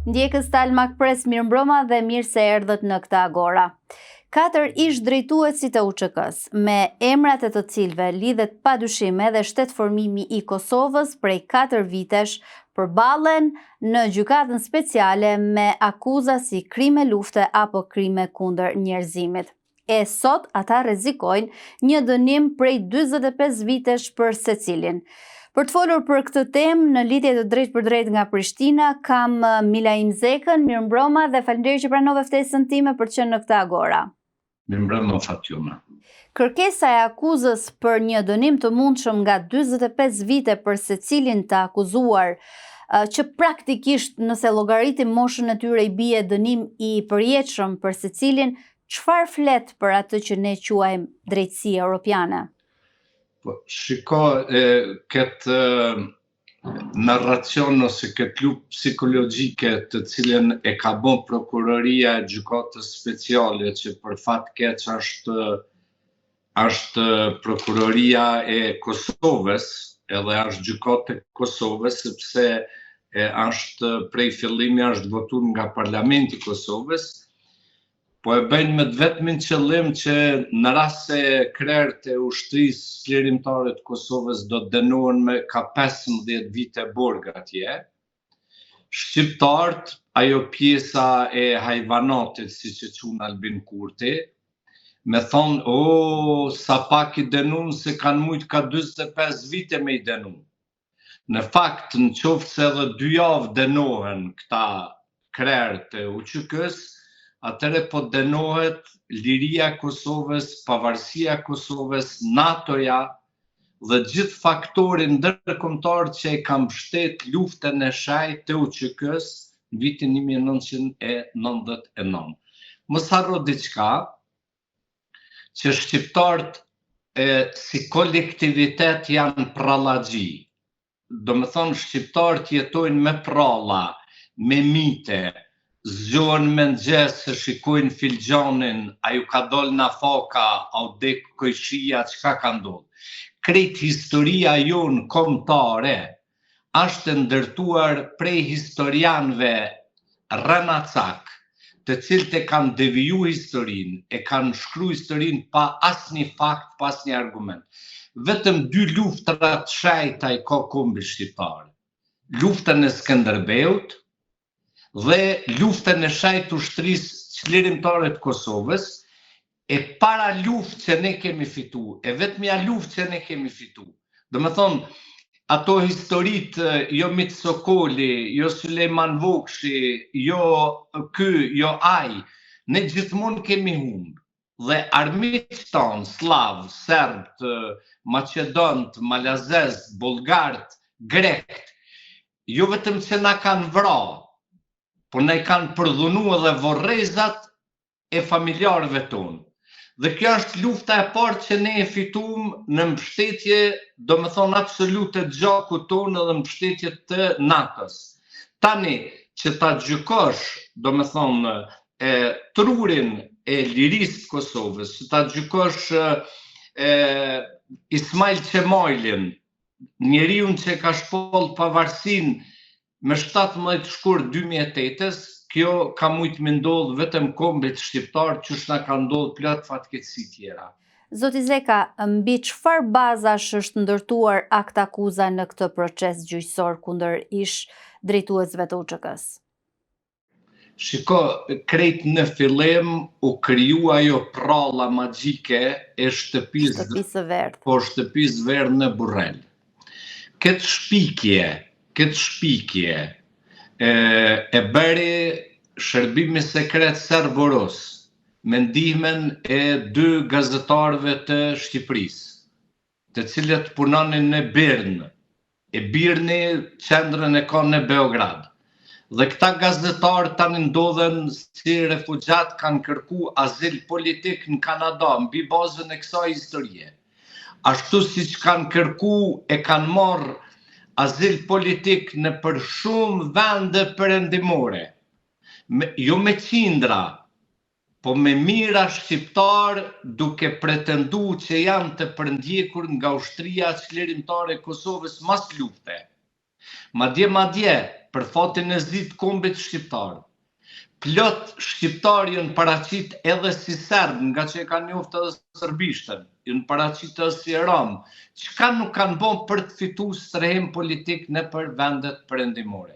Ndjekës Talmak Pres, mirëmbrëma dhe mirë se erdhët në këtë agora. 4 ish drejtuesi të UÇK-s, me emrat e të cilëve lidhet padyshim edhe shtetformimi i Kosovës prej 4 vitesh, përballen në gjykatën speciale me akuza si krime lufte apo krime kundër njerëzimit. E sot ata rrezikojnë një dënim prej 45 vitesh për secilin. Për të folur për këtë temë në lidhje të drejtë për drejtë nga Prishtina, kam Milaim Zekën, mirëmbrëma dhe faleminderit që pranove ftesën time për të qenë në këtë agora. Mirëmbrëma Fatjuma. Kërkesa e akuzës për një dënim të mundshëm nga 45 vite për secilin të akuzuar, që praktikisht nëse llogaritim moshën e tyre i bie dënim i përjetshëm për secilin, çfarë flet për atë që ne quajmë drejtësi europiane? Shiko, këtë narracion ose këtë lupë psikologjike të cilën e ka bën prokuroria e gjykatës speciale, që për fat keq është prokuroria e Kosovës, edhe është gjykatë e Kosovës, sepse është prej fillimi është votuar nga Parlamenti i Kosovës, po e bëjnë me vetmin qëllim që në rast se krerët e ushtrisë çlirimtare të Kosovës do të dënohen me ka 15 vite burg atje, shqiptarët, ajo pjesa e hajvanatit, siç e quajnë Albin Kurti, me thonë, sa pak i dënuan se kanë mujt ka 45 vite me i dënu. Në fakt, në qoftë se edhe 2 javë dënohen këta krerët e UÇK-s, atëre po dënohet liria e Kosovës, pavarësia e Kosovës, NATO-ja dhe gjithë faktorin ndërkombëtar që e ka mbështet luftën e shajt të UÇK-s në vitin 1999. Mos harro diçka, që shqiptarët si kolektivitet janë prallagji. Do me thonë, shqiptarët jetojnë me pralla, me mite, zgjohen me mëngjes se shikojnë filxhanin, a ju ka dol na faka, a u dek kojshia, çka ka ndodhur. Krejt historia jonë kombëtare është ndërtuar prej historianëve rënacak, të cilët e kanë deviju historinë, e kanë shkruar historinë pa asnjë fakt, pa asnjë argument. Vetëm 2 luftra të shejta i ka kombi shqiptar. Luftën e Skënderbeut dhe luftën e shejt ushtrisë çlirimtare të Kosovës, e para luftë që ne kemi fitu, e vetmja luftë që ne kemi fitu. Do me thonë, ato historitë, jo Mit Sokoli, jo Sulejman Vokshi, jo ky, jo ai, ne gjithmonë kemi humbë. Dhe armiqtë tanë, Slavë, Serbët, Maqedonët, Malazezët, Bullgarët, Grekët, jo vetëm që na kanë vrarë, por ne kanë përdhunu edhe vorrezat e familjarëve tonë. Dhe kjo është lufta e parë që ne e fituam në mbështetje, do me thonë absolute të gjakut tonë edhe mbështetje të NATO-s. Tani që ta gjykosh, do me thonë, trurin e lirisë të Kosovës, që ta gjykosh Ismail Qemailin, njeriun që ka shpoll pavarësinë me 17 shkurt 2008-s, kjo ka mujt me ndodhë vetëm kombit shqiptar, që na ka ndodhë plot fatkeqësi tjera. Zoti Zeka, mbi çfarë bazash është ndërtuar akt akuza në këtë proces gjyqësor kundër ish drejtuesve të UÇK-s? Shiko, krejt në fillim u kriju ajo pralla magjike e shtëpisë verdh. Po shtëpisë verdh në Burrel. Këtë shpikje e bëri shërbimi sekret serb-rus me ndihmën e 2 gazetarëve të Shqipërisë, të cilët punonin në Birn, e Birni qendrën e ka në Beograd. Dhe këta gazetarë tani ndodhen si refugjat, kanë kërku azil politik në Kanada, mbi bazën e kësaj historie. Ashtu siç kanë kërku e kanë marrë azil politik në për shumë vende perëndimore, jo me qindra, po me mira shqiptar duke pretendu që janë të përndjekur nga ushtria çlirimtare e Kosovës mas lufte. Madje për fatin e zi të kombit shqiptar. Plot shqiptar janë paraqit edhe si serb, nga që e kanë njoftë edhe sërbishtën, janë paraqit edhe si rom, çka nuk kanë bën për të fituar strehim politik në për vendet perëndimore.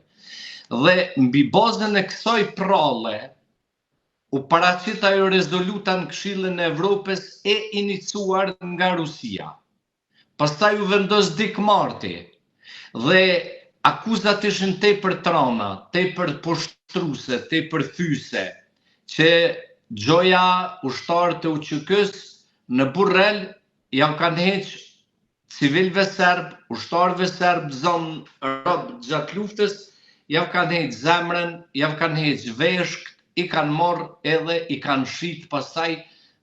Dhe mbi bazën e kësaj pralle, u paraqit ajo rezoluta në Këshillin e Evropës e iniciuar nga Rusia. Pastaj u vendos Dick Marty dhe akuzat ishin tepër trona, tepër poshtruese, tepër thyse, që gjoja ushtarët e UÇK-s në Burrel janë kanë heq civilëve serb, ushtarëve serb, zonë rob gjatë luftës, janë kanë heq zemrën, janë kanë heq veshkt, i kanë marrë edhe i kanë shit pastaj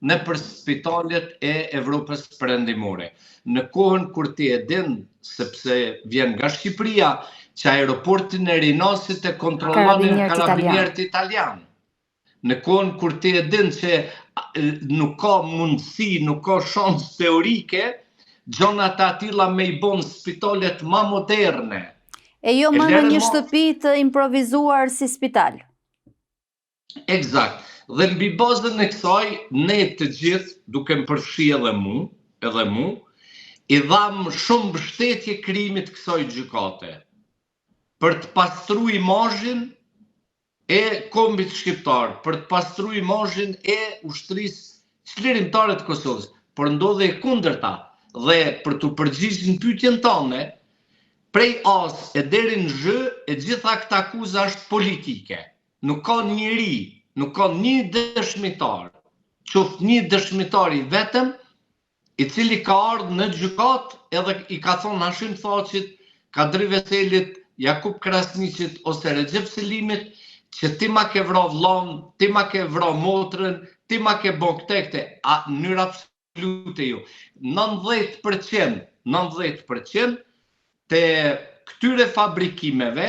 në për spitalet e Evropës perëndimore. Në kohën kur ti e din, sepse vjen nga Shqipëria, që aeroportin e Rinasit e kontrollonin karabinierët italian. Në kohën kur ti e din që nuk ka mundësi, nuk ka shans teorike, gjonat e atilla me i bon spitalet ma moderne. E jo më në një shtëpi të improvizuar si spital. Eksakt. Dhe mbi bazën e kësaj, ne të gjithë, duke më përfshi edhe mu, i dham shumë mbështetje krijimit kësaj gjykate, për të pastruar imazhin e kombit shqiptar, për të pastruar imazhin e ushtrisë çlirimtare të Kosovës, por ndodhi e kundërta. Dhe për të përgjigjur në pyetjen tonë, prej as e deri në zh, e gjitha këta akuza është politike. Nuk ka njeri, nuk ka një dëshmitar, qoftë një dëshmitar i vetëm, i cili ka ardhur në gjykat edhe i ka thonë Hashim Thaçit, Kadri Veselit, Jakub Krasniqit ose Recep Selimit, që ti ma ke vra vllon, ti ma ke vra motrën, ti ma ke bën këte, a në mënyrë absolute jo. 90% të këtyre fabrikimeve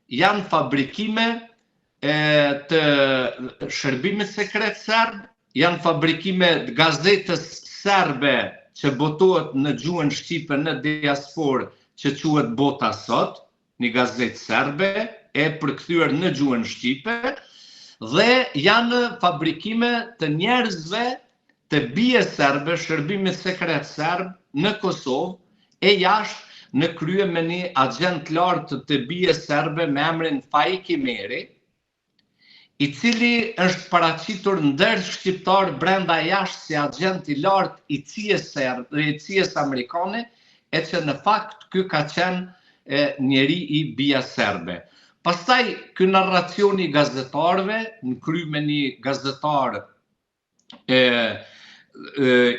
janë fabrikime të shërbimit sekret serb, janë fabrikime të gazetës serbe që botohet në gjuhën shqipe në diasporë që quhet Bota Sot, një gazetë serbe e përkthyer në gjuhën shqipe, dhe janë fabrikime të njerëzve të bie serbe, shërbimit sekret serb në Kosovë e jashtë, në krye me një agent lartë të bie serbe me emrin Faik Imeri, i cili është paraqitur ndër shqiptar brenda jashtë si agent i lartë i CIA-s amerikane, e që në fakt ky ka qenë njeri i bia serbe. Pastaj ky narracioni i gazetarëve, në krye me një gazetar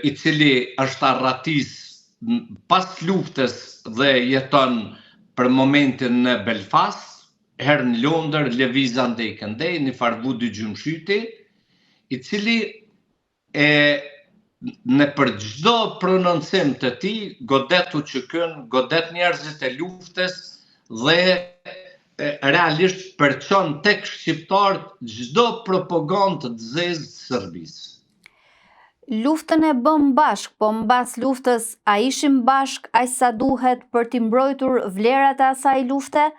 i cili është arratis pas luftës dhe jeton për momentin në Belfast, herë në Londër, lëviz andej këndej, një Farvudi Gjumshyti, i cili në për çdo prononcim të tij godet UÇK-n, godet njerëzit e luftës dhe realisht përçon tek shqiptarët çdo propagandë të zezë të Serbisë. Luftën e bëm bashk, po mbas luftës a ishim bashk aq sa duhet për t'i mbrojtur vlerat e asaj lufte?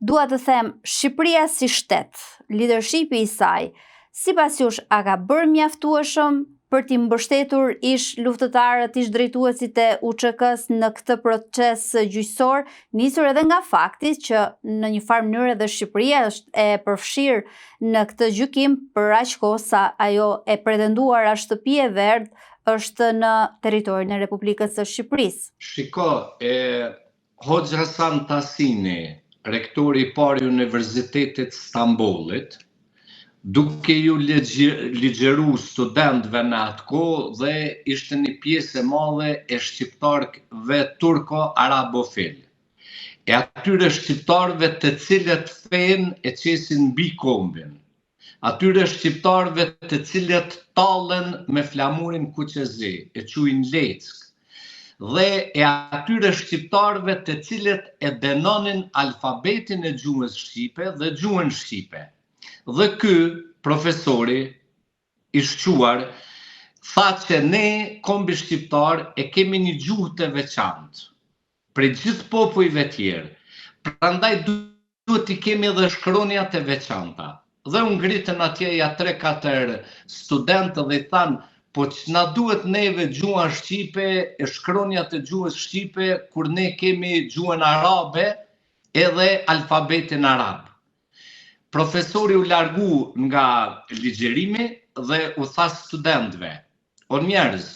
Dua të them, Shqipëria si shtet, leadershipi i saj, sipas jush a ka bërë mjaftueshëm për t'i mbështetur ish luftëtarët, ish drejtuesit e UÇK-s në këtë proces gjyqësor, nisur edhe nga fakti që në një farë mënyrë edhe Shqipëria është e përfshirë në këtë gjykim për aq kohë sa ajo e pretenduara shtëpi e verdhë është në territorin e Republikës së Shqipërisë. Shiko, Hoxha Hasan Tasini, rektori i parë i Universitetit Stambollit, duke ju ligjeru studentëve në atë kohë dhe ishte një pjesë e madhe e shqiptarëve turko-arabofil. E atyre shqiptarëve të cilët fenë e qesin mbi kombin. Atyre shqiptarëve të cilët tallen me flamurin kuqezi, e quajnë leck. Dhe e atyre shqiptarëve të cilët e denonin alfabetin e gjuhës shqipe dhe gjuhën shqipe. Dhe ky profesori i shquar tha që ne, kombi shqiptar, e kemi një gjuhë të veçantë prej gjithë popujve tjerë. Prandaj duhet i kemi edhe shkronjat e veçanta. Dhe unë ngritën atje ja 3-4 studentë dhe i thanë, po që na duhet neve gjuha Shqipe, e shkronjat e gjuhës Shqipe, kur ne kemi gjuhën arabe edhe alfabetin arab. Profesori u largu nga ligjerimi dhe u tha studentëve, o njerëz,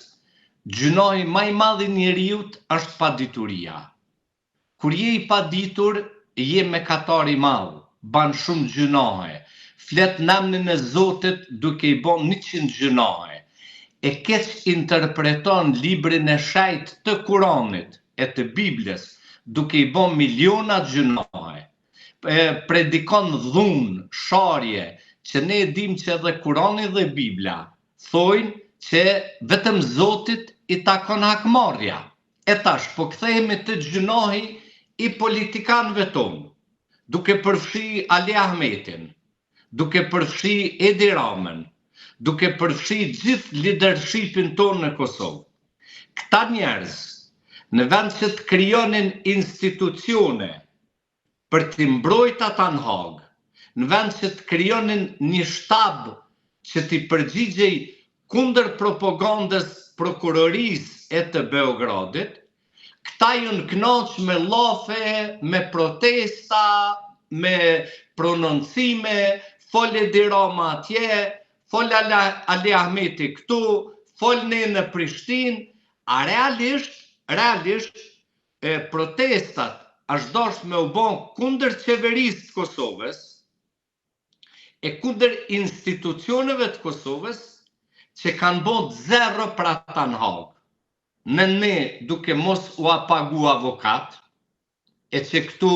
gjynohi më i madh i njeriut është padituria. Kur je i paditur, je mëkatar i madh, ban shumë gjynohe, flet në emrin e Zotit duke i bon 100 gjynohe, e keq interpreton librin e shejt të Kuranit e të Biblës duke i bon miliona gjynohe, predikon dhunë, sharje, që ne dim që edhe Kurani dhe Bibla thojnë që vetëm Zotit i takon hakmarrja. E tash, po kthehemi të gjynohi i politikanëve tonë, duke përfshi Ali Ahmetin, duke përfshi Edi Ramën, duke përfshi gjithë leadershipin tonë në Kosovë. Këta njerëz, në vend që të krijonin institucione për t'i mbrojtë ata në Hagë, në vend që të krijonin një shtab që t'i përgjigjej kundër propagandës prokurorisë e të Beogradit, këta ju në knoq me llafe, me protesta, me prononcime, fol Edi Rama atje, fol Ali Ahmeti këtu, fol ne në Prishtinë, a realisht protestat është dosh me u bon kundër qeverisë të Kosovës e kundër institucioneve të Kosovës që kanë bon zero për ata në Hagë. Në ne duke mos u pagu avokat, e që këtu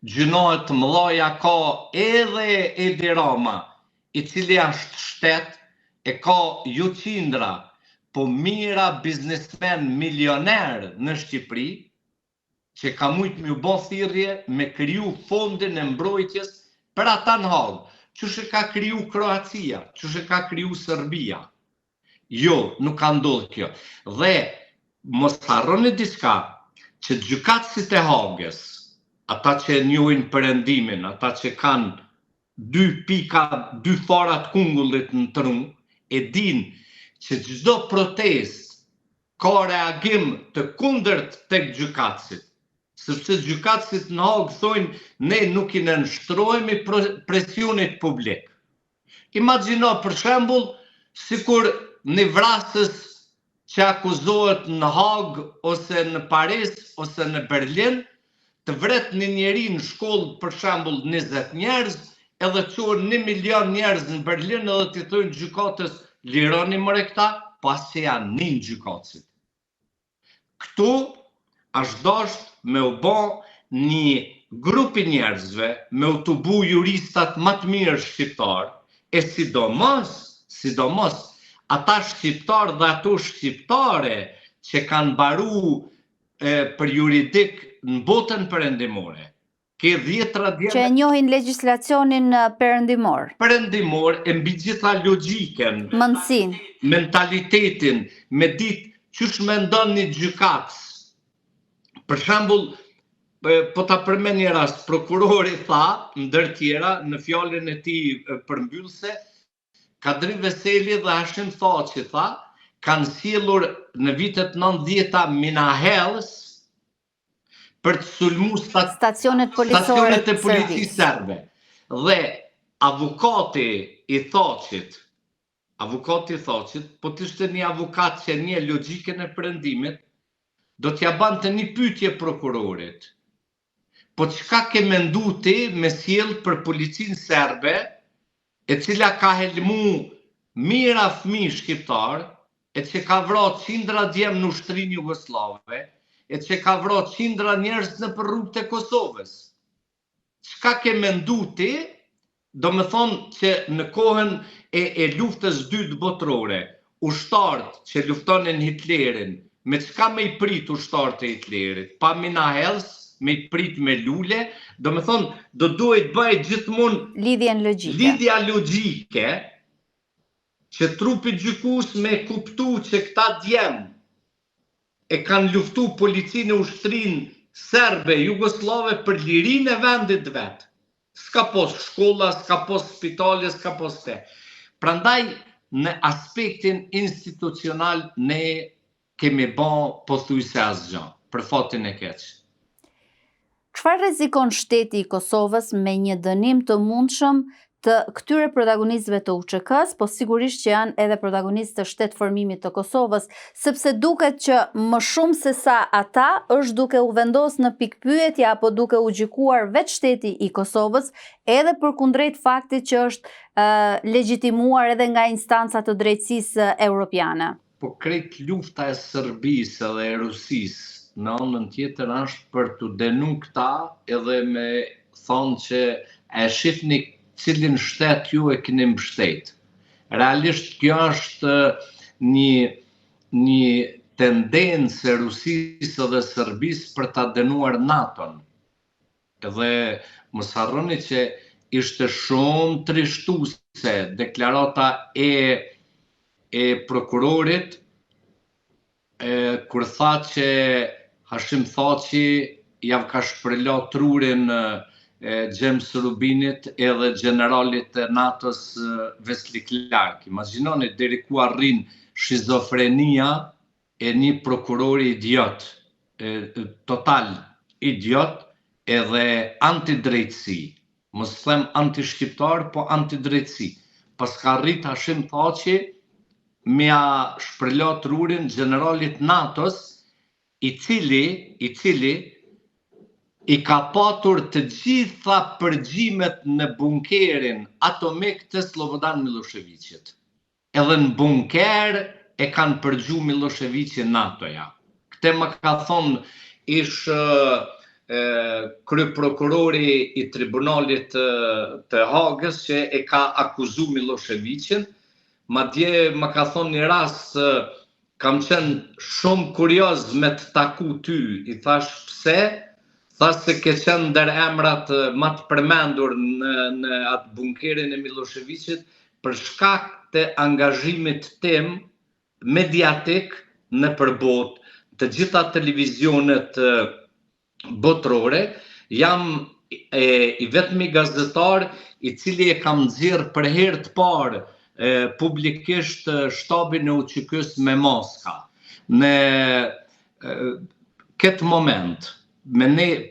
gjynohet mëdhaja ka edhe Edi Rama, i cili është shtet, e ka ju qindra, po mira biznesmen milioner në Shqipëri, që ka mujt me u bon thirrje me kriju fondin e mbrojtjes për ata në Hagë, çush e ka kriju Kroacia, çush e ka kriju Serbia. Jo, nuk ka ndodhur kjo. Dhe mos harroni diçka, që gjykatësit e Hagës, ata që e njohin perëndimin, ata që kanë 2 farat kungullit në trum, e din që çdo protestë ka reagim të kundërt tek gjykatësit, sepse gjykatësit në Hagë thojnë ne nuk i nënshtrohemi presionit publik. Imagjino për shembull sikur një vrasës që akuzohet në Hagë ose në Paris ose në Berlin të vret një njeri në shkollë për shembull 20 njerëz, edhe qohen 1 milion njerëz në Berlin edhe t'i thojnë gjykatës lironi mëre këta, pas që janë nin gjykatësit. Këtu është dosht me u bo një grupi njerëzve, me u të bu juristat më të mirë shqiptar, e sidomos ata shqiptar dhe ato shqiptare që kanë baru për juridik në botën perëndimore. Që e njohin legjislacionin perëndimor. E mbi gjitha logjiken, Mendsin, mentalitetin, me ditë çysh mendon një gjykatës. Për shembull, po ta përmend një rast, prokurori tha, ndër tjera, në fjalën e tij përmbyllse, Kadri Veseli dhe Hashim Thaçi tha, kanë sjellur në vitet 90-ta minahellës për të sulmu stacionet policore e policisë serbe. Dhe avukati i Thaçit, po të ishte një avokat që një logjikën e perëndimit, do t'ja bante një pyetje prokurorit. Po çka ke mendu ti me sjell për policinë serbe, e cila ka helmu mira fëmijë shqiptar, e që ka vrarë qindra djemë në ushtrinë jugoslave, e që ka vrarë qindra njerëz në për rrugët e Kosovës. Çka ke mendu ti, do me thonë që në kohën e luftës dytë botërore, ushtarët që luftonin Hitlerin, me çka me i prit ushtarët e Hitlerit? Pa minahellës, me i prit me lule, do me thonë, do duhet bëj gjithmonë lidhja logjike, që trupi gjykues me kuptu që këta djemë e kanë luftu policinë e ushtrinë serbe, jugoslave për lirinë e vendit vetë. S'ka pos shkolla, s'ka pos spitale, s'ka pos te. Prandaj, në aspektin institucional, ne kemi bon pothuajse asgjë, për fatin e keq. Çfarë rrezikon shteti i Kosovës me një dënim të mundshëm të këtyre protagonistëve të UÇK-s, po sigurisht që janë edhe protagonistë të shtetformimit të Kosovës, sepse duket që më shumë se sa ata është duke u vendosur në pikpyetje apo duke u gjykuar vetë shteti i Kosovës, edhe përkundrejt faktit që është legjitimuar edhe nga instancat të drejtësisë europiane. Po krejt lufta e Serbisë dhe e Rusisë në anën tjetër është për të denu këta edhe me thonë që e shifni cilin shtet ju e keni mbështet. Realisht kjo është një tendencë e Rusisë dhe Serbisë për ta denuar NATO-n. Edhe mos harroni që ishte shumë trishtuese deklarata e prokurorit kur tha që Hashim Thaçi ja ka shprehla trurin James Rubinit edhe generalit të NATO-s Wesley Clark. Imagjinoni deri ku arrin shizofrenia e një prokurori idiot, total idiot edhe antidrejtësi. Mos them anti-shqiptar, po antidrejtësi. Pas ka arrit Hashim Thaçi me a shprehla trurin generalit NATO-s, i cili i ka patur të gjitha përgjimet në bunkerin atomik të Slobodan Miloševićit. Edhe në bunker e kanë përgju Miloševićin NATO-ja. Këtë më ka thonë ish kryeprokurori i tribunalit të Hagës që e ka akuzu Miloševićin. Madje më ka thonë një rast, kam qenë shumë kurioz me të taku ty. I thash pse? Thash se ke qenë ndër emrat më të përmendur në atë bunkerin e Miloševićit për shkak të angazhimit tim mediatik në përbot të gjitha televizionet botërore. Jam i vetmi gazetar i cili e kam nxjerr për herë të parë publikisht shtabin e UÇK-s me maska. Në këtë moment,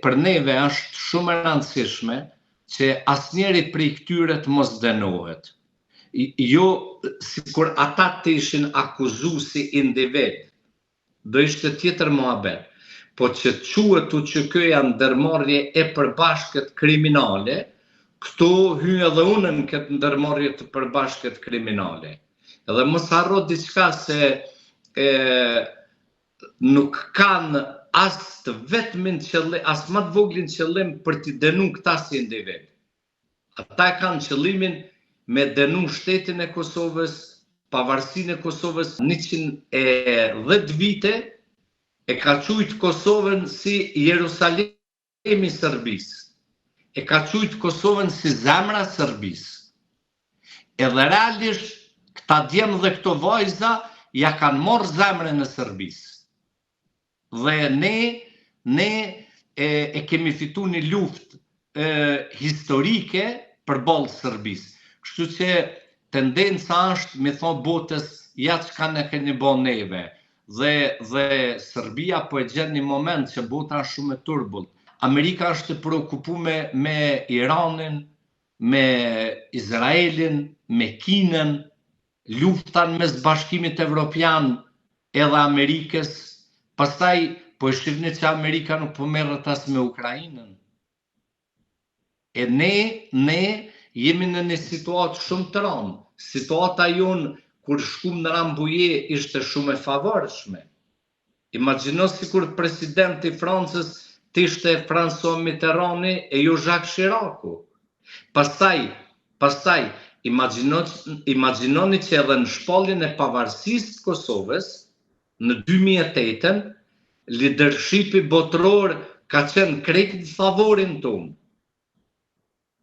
për neve është shumë e rëndësishme që asnjëri prej këtyre të mos dënohet. Jo sikur ata të ishin akuzuar si individ, do ishte tjetër muhabet. Po që quhet UÇK-ja ndërmarrje e përbashkët kriminale, këtu hy edhe unë në këtë ndërmarrje të përbashkët kriminale. Edhe mos harro diçka se nuk kanë as të vetmin qëllim, as më të voglin qëllim për t'i denu këta si individ. Ata kanë qëllimin me denu shtetin e Kosovës, pavarësinë e Kosovës, 110 vite e ka quajtur Kosovën si Jerusalemi i Serbisë. E ka quajtur Kosovën si zemra e Serbisë. Edhe realisht këta djemë dhe këto vajza ja kanë marrë zemrën e Serbisë. Dhe ne e kemi fitu një luftë historike përballë Serbisë. Kështu që tendenca është me thonë botës ja çka ne keni bën neve. Dhe Serbia po e gjen një moment që bota është shumë e turbull. Amerika është e preokupuar me Iranin, me Izraelin, me Kinën, luftan mes Bashkimit Evropian edhe Amerikës. Pastaj po e shihni që Amerika nuk po merret as me Ukrainën. E ne jemi në një situatë shumë të rëndë. Situata jonë kur shkum në Rambouillet ishte shumë e favorshme. Imagjino sikur presidenti i Francës të ishte François Mitterrandi e jo Jacques Chiracu. Pastaj imagjinoni që edhe në shpalljen e pavarësisë të Kosovës në 2008 leadershipi botëror ka qenë krejt në favorin tonë.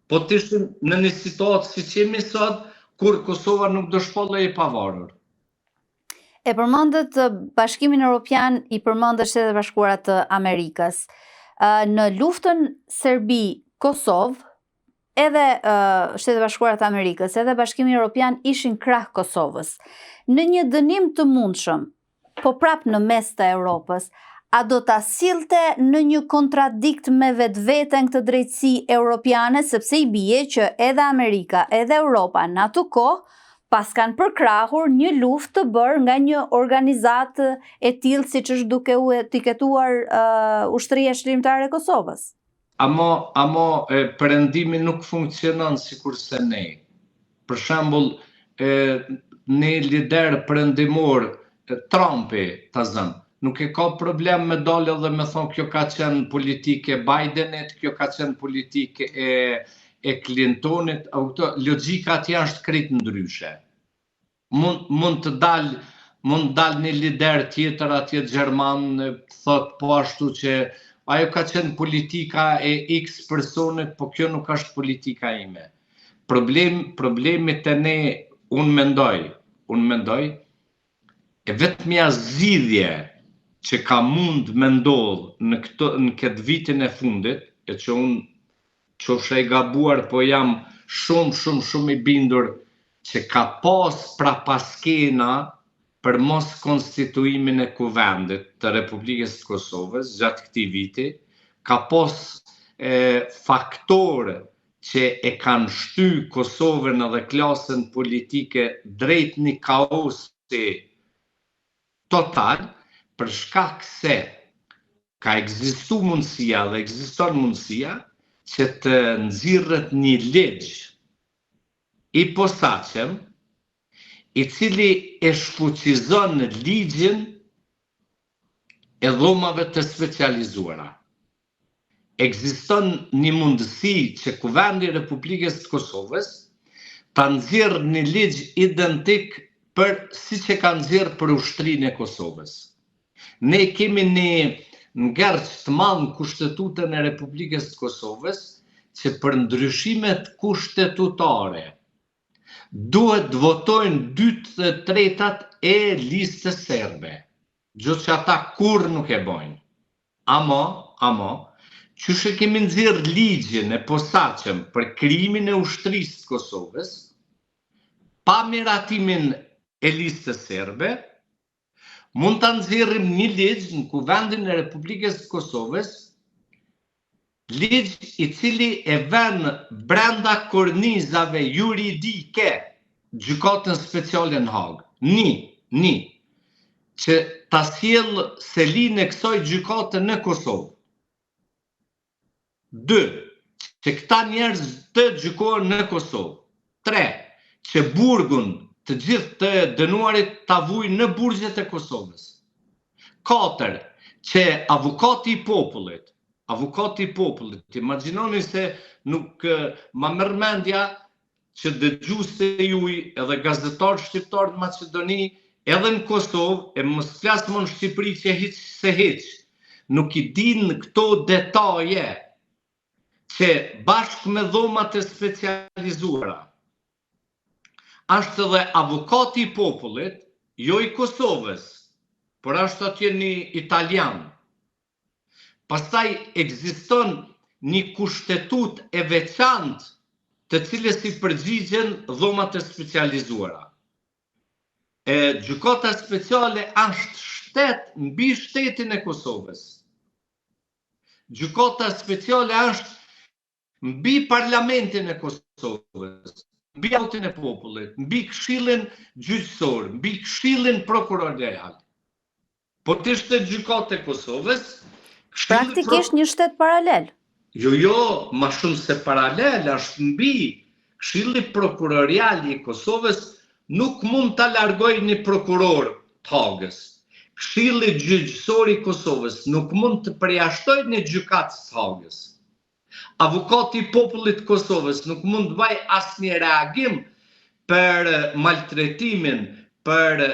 Po të ishim në një situatë si që jemi sot, kur Kosova nuk do shpallej e pavarur. E përmendët Bashkimin Evropian, i përmendët Shtetet e Bashkuara të Amerikës. Në luftën Serbi-Kosovë, edhe Shtetet Bashkuara të Amerikës, edhe Bashkimi Evropian ishin krah Kosovës. Në një dënim të mundshëm, po prap në mes të Europës, a do ta sillte në një kontradikt me vetveten këtë drejtësi europiane, sepse i bie që edhe Amerika, edhe Europa në atë kohë pas kanë përkrahur një luftë të bërë nga një organizatë e tillë siç është duke u etiketuar Ushtria Shërbimtare e Kosovës. Amo perëndimi nuk funksionon sikurse ne. Për shembull, një lider perëndimor, Trumpi, ta zëm, nuk e ka problem me dalë dhe me thonë kjo ka qenë politike e Bidenit, kjo ka qenë politike e Clintonit, logjikat janë krejt ndryshe. Mund të dalë një lider tjetër atje Gjerman, thot po ashtu që ajo ka qenë politika e X personit, po kjo nuk është politika ime. Problemit e ne, unë mendoj, e vetëmja zgjidhje që ka mund me ndodhë në këtë vitin e fundit, e që unë qofsha i gabuar, po jam shumë i bindur që ka pas prapaskena për mos konstituimin e kuvendit të Republikës të Kosovës gjatë këtij viti, ka pas faktorë që e kanë shty Kosovën edhe klasën politike drejt një kaosi total, për shkak se ka ekzistu mundësia dhe ekziston mundësia që të nxirret një ligj i posaçëm, i cili e shfuqizon ligjin e dhomave të specializuara. Ekziston një mundësi që Kuvendi i Republikës të Kosovës ta nxjerrë një ligj identik për siç e ka nxjerrë për Ushtrinë e Kosovës. Ne kemi një ngërç të madh në Kushtetutën e Republikës të Kosovës që për ndryshimet kushtetutare duhet votojnë 2/3 e listës serbe, gjë që ata kurrë nuk e bojnë. Amo, qysh e kemi nxjerrë ligjin e posaçëm për krijimin e ushtrisë të Kosovës, pa miratimin e listës serbe, mund ta nxjerrim një ligj në Kuvendin e Republikës të Kosovës, ligj i cili e vën brenda kornizave juridike gjykatën speciale në Hagë. Një, që ta sjell selinë e kësaj gjykate në Kosovë. 2, që këta njerëz të gjykohen në Kosovë. 3, që burgun të gjithë të dënuarit ta vujnë në burgjet e Kosovës. 4, që avukati i popullit, imagjinoni se nuk ma merr mendja që dëgjues juaj edhe gazetarë shqiptarë në Maqedoni, edhe në Kosovë, e mos flas më në Shqipëri që hiç, nuk i dinë këto detaje që bashkë me dhomat e specializuara, është edhe avukati i popullit, jo i Kosovës, por është atje një italian. Pastaj ekziston një kushtetut e veçantë të cilës i përgjigjen dhomat e specializuara. Gjykata speciale është shtet mbi shtetin e Kosovës. Gjykata speciale është mbi parlamentin e Kosovës, mbi autin e popullit, mbi këshillin gjyqësor, mbi këshillin prokurorial. Po të ishte gjykata e Kosovës, praktikisht një shtet paralel. Jo, ma shumë se paralel, është mbi. Këshilli prokurorial i Kosovës nuk mund ta largojë një prokuror të Hagës. Këshilli gjyqësor i Kosovës nuk mund të përjashtojë një gjykatës të Hagës. Avukati i popullit të Kosovës nuk mund të bëjë asnjë reagim për maltretimin, për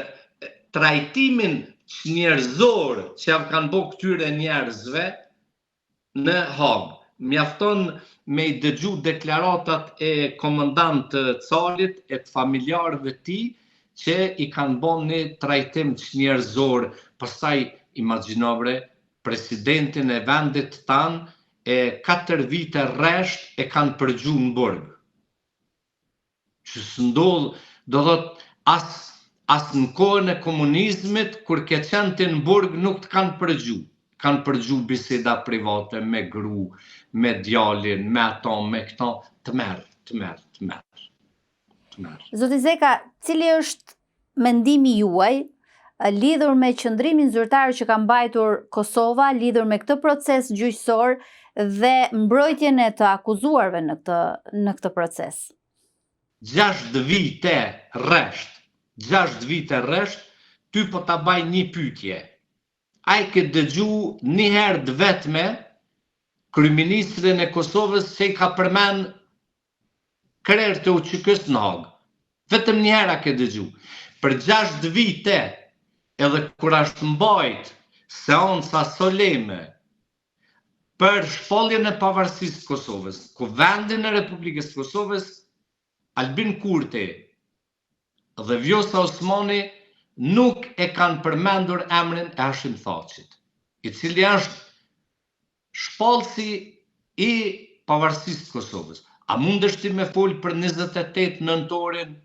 trajtimin njerëzor që javë kanë bo këtyre njerëzve në Hagë. Mjafton me i dëgju deklaratat e komandant të carit, e të familjarëve ti, që i kanë bo një trajtim njerëzor. Pastaj, imagjinore, presidentin e vendit tanë 4 vite rresht e kanë përgju në burg. Që së ndodhë, do thot, as në kohën e komunizmit, kur ke qenë të në burg, nuk të kanë përgju. Kanë përgju biseda private me gru, me djalin, me ato, me këto, të merë. Zoti Zeka, cili është mendimi juaj lidhur me qëndrimin zyrtar që ka mbajtur Kosova, lidhur me këtë proces gjyqësor dhe mbrojtjen e të akuzuarve në këtë proces? 6 vite rresht, ty po ta baj një pyetje. Ai ke dëgju një herë të vetme kryeministrin e Kosovës se i ka përmend krerë të UÇK-s në Hagë. Vetëm një herë ke dëgju. Për 6 vite, edhe kur është mbajt seanca soleme për shpalljen e pavarësisë të Kosovës, ku vendin e Republikës së Kosovës, Albin Kurti dhe Vjosa Osmani nuk e kanë përmendur emrin e Hashim Thaqit, i cili është shpallësi i pavarësisë të Kosovës. A mundesh ti me fol për 28 nëntorin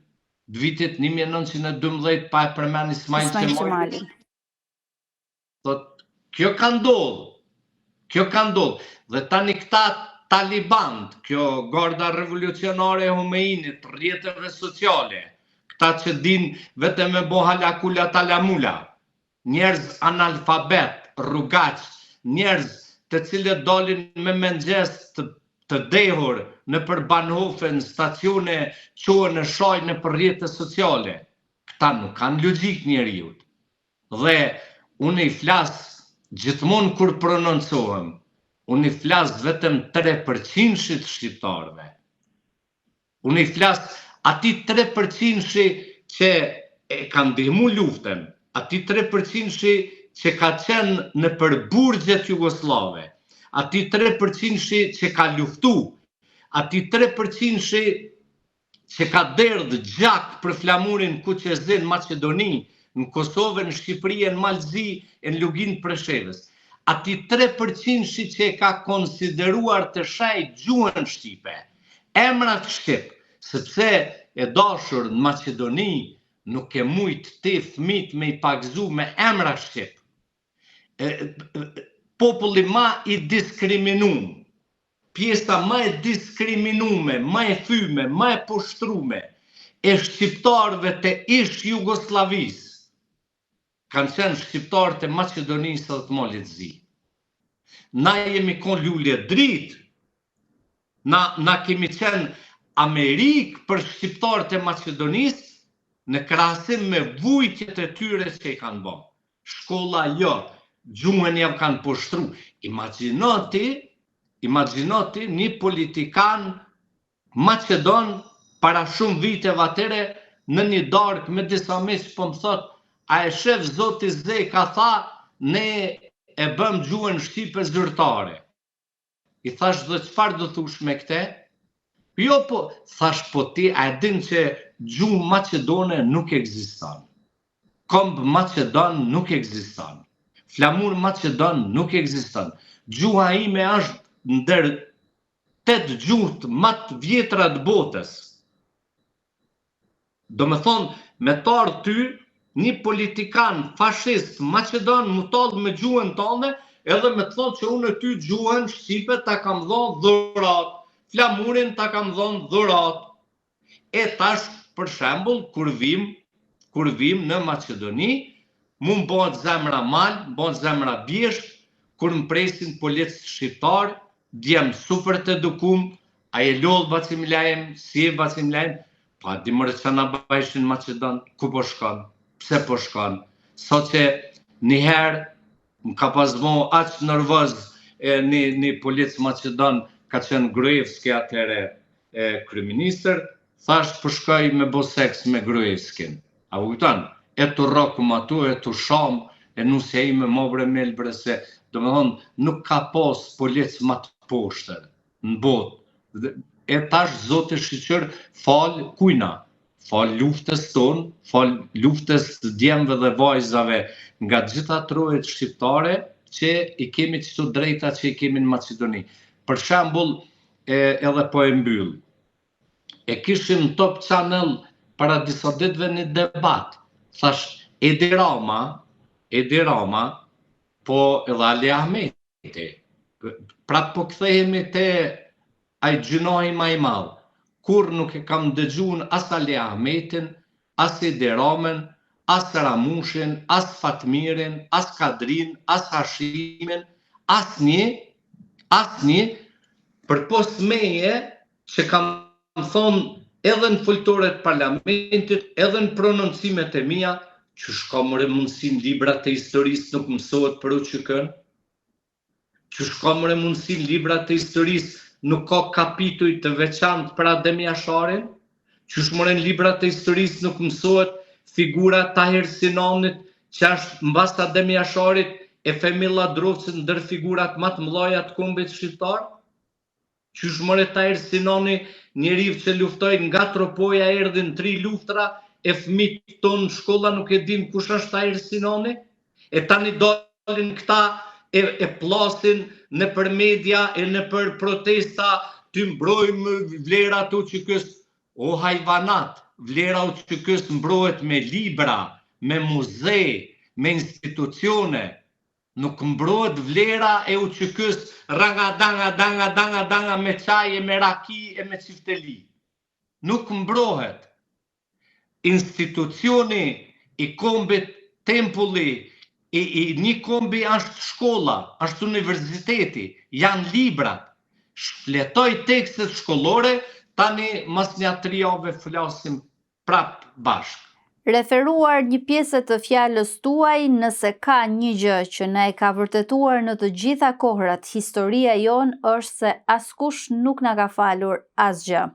të vitit 1912 pa e përmend Ismail Qemalin? Thot, kjo ka ndodhur. Dhe tani këta talibant, kjo garda revolucionare e Humeinit, rrjeteve sociale, këta që din vetëm me bo halakula talamula, njerëz analfabet, rrugaq, njerëz të cilët dalin me mëngjes të dehur në për Bahnhofen, stacione qohën në shaj në për rrjete sociale. Këta nuk kanë logjik njeriut. Dhe unë i flas gjithmonë kur prononcohem, unë i flas vetëm 3% shqiptarëve. Unë i flas ati 3% që e kanë ndihmu luftën, ati 3% që ka qenë në për burgjet jugoslave, ati 3% që ka luftu, ati 3% që ka derdhë gjak për flamurin Kuqezin, Macedoni, në Kosovë, në Shqipëri, në Malzi, në Lugin Preshevës. Ati 3% që ka konsideruar të shaj gjuhën shqipe, emrat shqip, sepse e dashur në Macedoni nuk e mujt ti fëmit me i pagzu me emra shqip. Populli ma i diskriminum, pjesa ma e diskriminume, ma e fyme, ma e poshtrume, e shqiptarëve të ish Jugoslavis, kanë qenë shqiptarët e Macedonisë dhe të Malit Zi. Na jemi kon lulje dritë, na kemi qenë Amerikë për shqiptarët e Macedonisë në krahasim me vujtjet e tyre që i kanë bërë. Shkolla jo, gjuhën javë kanë poshtru. Imagjinoti një politikan Macedon para shumë viteve atyre në një darkë me disa miq po më thot, a e shef Zoti Zeka tha, ne e bëm gjuhën shqipe zyrtare. I thash dhe çfarë do thush me këte? Jo po, thash po ti a e din që gjuhë macedone nuk ekziston. Komb macedon nuk ekziston. Flamur macedon nuk ekziston. Gjuha ime është ndër 8 gjuhët më të vjetra të botës. Do me thonë, me tarë ty, një politikan fashist Macedon më talë me gjuhën tonë, edhe me të thonë që unë ty gjuhën shqipe ta kam dhonë dhurat, flamurin ta kam dhonë dhurat. E tash, për shembull, kur vim në Macedoni, mu më bëhet zemra mal, më bëhet zemra bjesht, kur më presin policë shqiptar, djem super të edukum, a e lodhë Bacimilajm, si e Bacimilajm, pa di mërë që na bajshin Macedon, ku po shkon, pse po shkon, so që njëherë më ka pasmo aq nervoz një policë Macedon, ka qenë Gruevski atëre kryeministër, thash po shkoj me bo seks me Gruevskin. A ujtan, e të rokum atu, e të sham, e nusja ime mobre melbre se, do me thonë, nuk ka pas policë ma të poshtër në botë. E tash Zotë Shqyqër falë kujna, falë luftës tonë, falë luftës të djemve dhe vajzave nga gjitha trojet shqiptare që i kemi qëto drejta që i kemi në Macedoni. për shembull, edhe po e mbyll. E kishim Top Channel para disa ditëve një debat. Thash, Edi Rama, po edhe Ali Ahmeti. Prap po kthehemi te ai gjynohi më i madh. Kur nuk e kam dëgjuar as Ali Ahmetin, as Edi Ramën, as Ramushin, as Fatmirin, as Kadrin, as Hashimin, asnjë, përpos meje që kam thonë edhe në foltoret parlamentit, edhe në prononcimet e mia, që shkomre mundësin librat e historisë nuk mësohet për UÇK-n, që shkomre mundësin librat e historisë nuk ka kapituj të veçantë për Adem Jasharin, që shmoren librat e historisë nuk mësohet figura Tahir Sinanit, që është mbas Adem Jasharit e Femilla Drovcit ndër figurat më të mëdha të kombit shqiptar, që shmore Tahir Sinani, njeriu që luftoi nga tropoja erdhin 3 luftra, e fëmijët tonë në shkolla nuk e din kush është Tahir Sinani, e tani dalin këta e plasin në për media e në për protesta, të mbrojmë vlerat UÇK-s. O hajvanat, vlera UÇK-s mbrohet me libra, me muze, me institucione. Nuk mbrohet vlera e UÇK-s ranga danga me çaje, me raki e me çifteli. Nuk mbrohet. Institucioni i kombit Tempulli, i një kombi është shkolla, është universiteti, janë librat. Shfletoj tekstet shkollore, tani mas një 3 javë flasim prap bashkë. Referuar një pjesë të fjalës tuaj, nëse ka një gjë që na e ka vërtetuar në të gjitha kohrat, historia jon është se askush nuk na ka falur asgjë.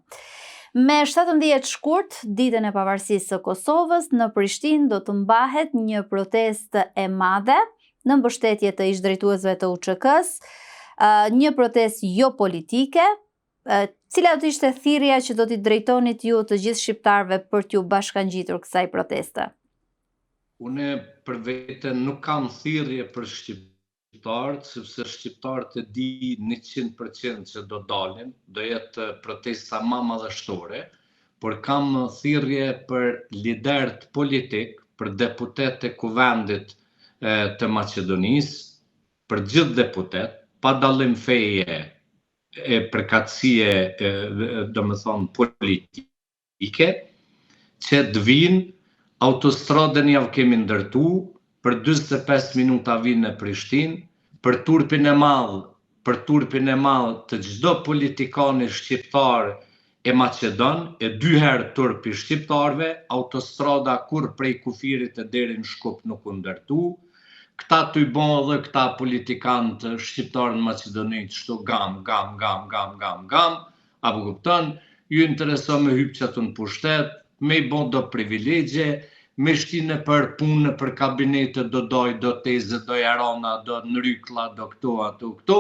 Me 17 shkurt, ditën e pavarësisë së Kosovës, në Prishtinë do të mbahet një protestë e madhe në mbështetje të ish-drejtuesve të UÇK-s, një protestë jo politike. Cila do të ishte thirrja që do t'i drejtonit ju të gjithë shqiptarëve për t'ju bashkangjitur kësaj proteste? Unë për veten nuk kam thirrje për shqiptarët, sepse shqiptarët e di 100% që do dalin, do jetë protesta më madhështore, por kam thirrje për liderët politik, për deputetët e kuvendit të Maqedonisë, për gjithë deputet, pa dallim feje, e përkatësie, domethënë politike, që të vinë, autostradën javë kemi ndërtu, për 45 minuta vinë në Prishtinë, për turpin e madh të çdo politikani shqiptar e Maqedon, e 2 herë turpi shqiptarve, autostrada kur prej Kufirit e deri në Shkup nuk u ndërtu. Këta të i bon edhe këta politikantë shqiptarë në Maqedoni, qështu gam, apo kupton, ju intereson me hypë që të në pushtet, me i bon do privilegje, me shtine për punë, për kabinetet, do doj, do teze, do jarona, do nërykla, do këto,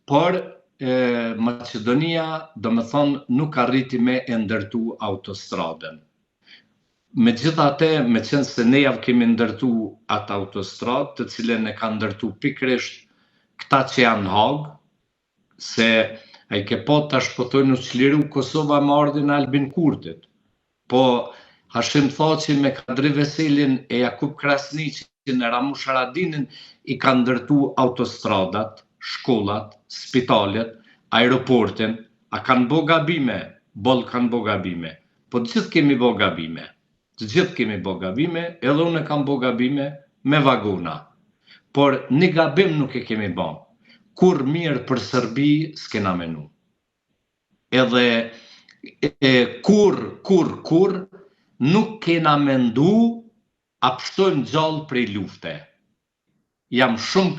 por Maqedonia, do me thonë, nuk arriti me e ndërtu autostradën. Megjithatë, me qenë se ne javë kemi ndërtu atë autostradë, të cilën e ka ndërtu pikërisht këta që janë Hagë, se ai ke po tash po thonë u çliru Kosova me ardhin e Albin Kurtit. Po Hashim Thaçi me Kadri Veselin e Jakub Krasniqin e Ramush Haradinin i ka ndërtu autostradat, shkollat, spitalet, aeroportin, a kanë bo gabime? Boll kanë bo gabime. Po të gjithë kemi bo gabime. Edhe unë kam bo gabime me vagona. Por një gabim nuk e kemi bo. Kur mirë për Serbi s'kena menu. Edhe kur nuk kena mendu a pështojmë gjallë prej lufte. Jam shumë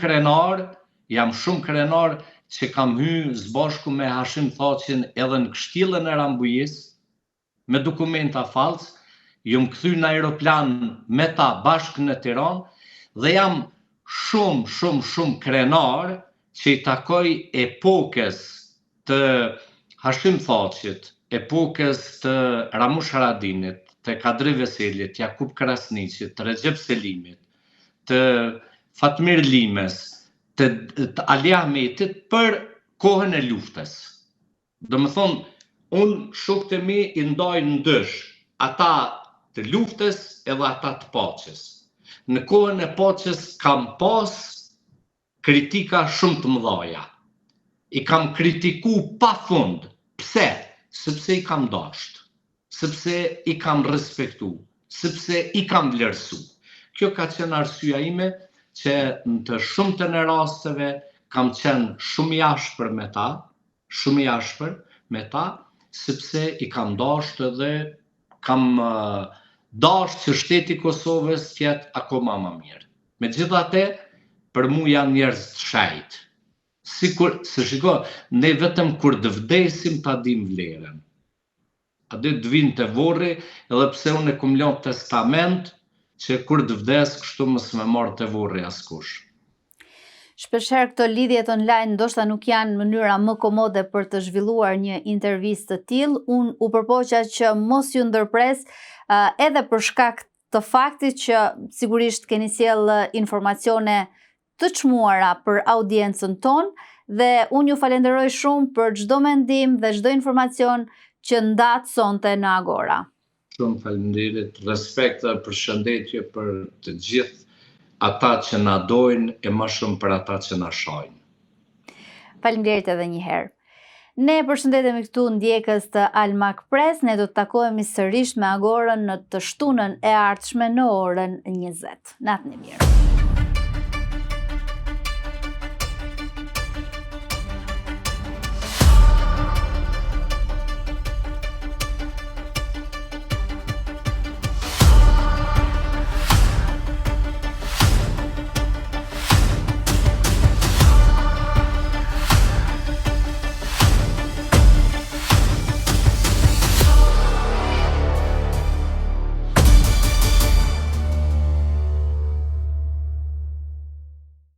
krenar që kam hy zbashku me Hashim Thaçin edhe në Kështjellën e Rambujis, me dokumenta falsë, jam kthy në aeroplan me ta bashkë në Tiranë dhe jam shumë krenar që i takoj epokës të Hashim Thaçit, epokës të Ramush Haradinit, të Kadri Veselit, Jakub Krasniqit, të Recep Selimit, të Fatmir Limes, të Ali Ahmetit për kohën e luftës. Do më thonë, unë shokët e mi i ndajnë ndysh, ata të luftës edhe ata të paqes. Në kohën e paqes kam pas kritika shumë të mëdhaja. I kam kritiku pa fund. Pse? Sepse i kam dasht, sepse i kam respektu, sepse i kam vlerësu. Kjo ka qenë arsyeja ime që në të shumtën e rasteve kam qenë shumë i ashpër me ta, sepse i kam dasht edhe kam dasht që shteti Kosovës tjetë akoma më mirë. Megjithatë, për mu janë njerëz të shejt. Se shiko, ne vetëm kur të vdesim ta dim vlerën. A dhe të vinë të vorri, edhe pse unë e kum lënë testament, që kur të vdes, kështu mos me marrë të vorri askush. Shpeshherë këto lidhjet online ndoshta nuk janë mënyra më komode për të zhvilluar një intervistë të tillë. Unë u përpoqja që mos ju ndërpres, edhe për shkak të faktit që sigurisht keni sjell informacione të çmuara për audiencën tonë, dhe unë ju falenderoj shumë për çdo mendim dhe çdo informacion që ndat sonte në Agora. Shumë faleminderit, respekt dhe përshëndetje për të gjithë ata që na dojnë e më shumë për ata që na shohin. Faleminderit edhe një herë. Ne përshëndetemi këtu ndjekës të Almak Press, ne do të takohemi sërish me Agorën në të shtunën e ardhshme në orën 20. Natën e mirë.